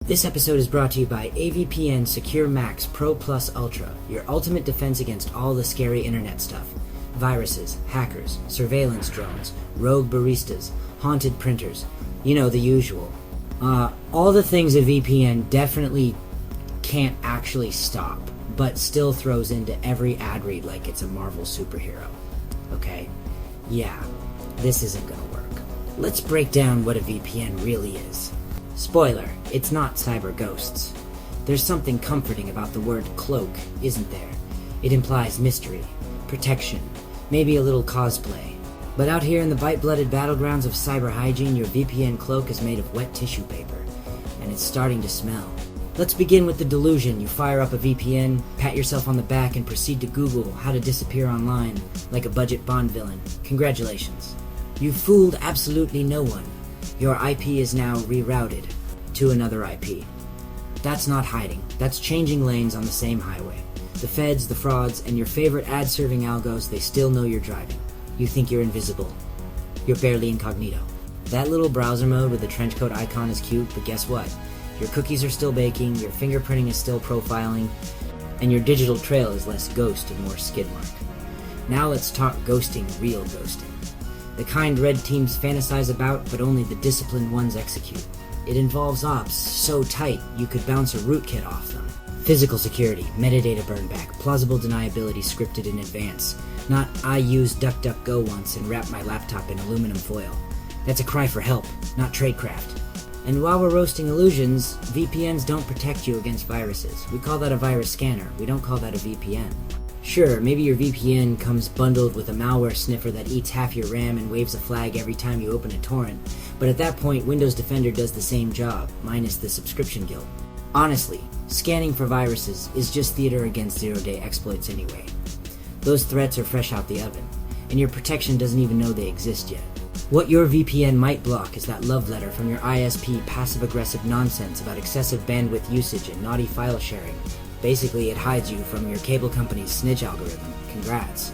This episode is brought to you by VPN Secure Max Pro Plus Ultra, your ultimate defense against all the scary internet stuff. Viruses, hackers, surveillance drones, rogue baristas, haunted printers. You know, the usual. All the things a VPN definitely can't actually stop, but still throws into every ad read like it's a Marvel superhero. Okay? Yeah, this isn't gonna work. Let's break down what a VPN really is. Spoiler, it's not cyber ghosts. There's something comforting about the word cloak, isn't there? It implies mystery, protection, maybe a little cosplay. But out here in the bite-blooded battlegrounds of cyber hygiene, your VPN cloak is made of wet tissue paper, and it's starting to smell. Let's begin with the delusion. You fire up a VPN, pat yourself on the back, and proceed to Google how to disappear online like a budget Bond villain. Congratulations. You fooled absolutely no one. Your IP is now rerouted to another IP. That's not hiding. That's changing lanes on the same highway. The feds, the frauds, and your favorite ad-serving algos, they still know you're driving. You think you're invisible. You're barely incognito. That little browser mode with the trenchcoat icon is cute, but guess what? Your cookies are still baking, your fingerprinting is still profiling, and your digital trail is less ghost and more skid mark. Now let's talk ghosting, real ghosting. The kind red teams fantasize about, but only the disciplined ones execute. It involves ops so tight you could bounce a rootkit off them. Physical security, metadata burnback, plausible deniability scripted in advance. Not, I used DuckDuckGo once and wrapped my laptop in aluminum foil. That's a cry for help, not tradecraft. And while we're roasting illusions, VPNs don't protect you against viruses. We call that a virus scanner. We don't call that a VPN. Sure, maybe your VPN comes bundled with a malware sniffer that eats half your RAM and waves a flag every time you open a torrent, but at that point Windows Defender does the same job, minus the subscription guilt. Honestly, scanning for viruses is just theater against zero-day exploits anyway. Those threats are fresh out the oven, and your protection doesn't even know they exist yet. What your VPN might block is that love letter from your ISP passive-aggressive nonsense about excessive bandwidth usage and naughty file sharing. Basically, it hides you from your cable company's snitch algorithm. Congrats.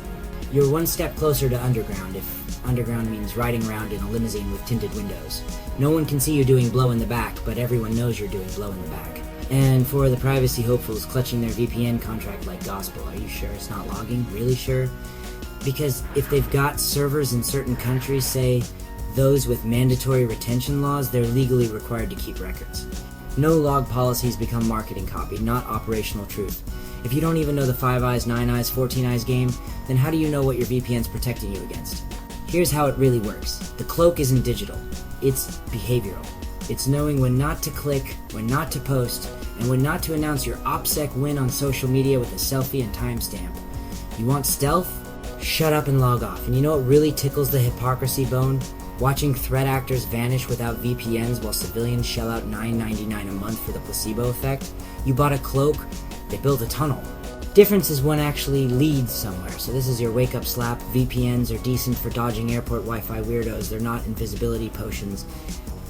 You're one step closer to underground, if underground means riding around in a limousine with tinted windows. No one can see you doing blow in the back, but everyone knows you're doing blow in the back. And for the privacy hopefuls clutching their VPN contract like gospel, are you sure it's not logging? Really sure? Because if they've got servers in certain countries, say those with mandatory retention laws, they're legally required to keep records. No log policies become marketing copy, not operational truth. If you don't even know the 5 eyes, 9 eyes, 14 eyes game, then how do you know what your VPN's protecting you against? Here's how it really works. The cloak isn't digital. It's behavioral. It's knowing when not to click, when not to post, and when not to announce your OPSEC win on social media with a selfie and timestamp. You want stealth? Shut up and log off. And you know what really tickles the hypocrisy bone? Watching threat actors vanish without VPNs while civilians shell out $9.99 a month for the placebo effect. You bought a cloak, they built a tunnel. Difference is one actually leads somewhere, so this is your wake-up slap. VPNs are decent for dodging airport Wi-Fi weirdos. They're not invisibility potions.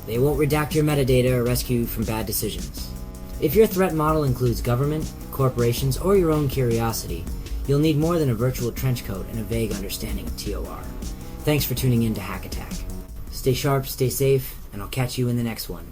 They won't redact your metadata or rescue you from bad decisions. If your threat model includes government, corporations, or your own curiosity, you'll need more than a virtual trenchcoat and a vague understanding of TOR. Thanks for tuning in to Hak-Attack. Stay sharp, stay safe, and I'll catch you in the next one.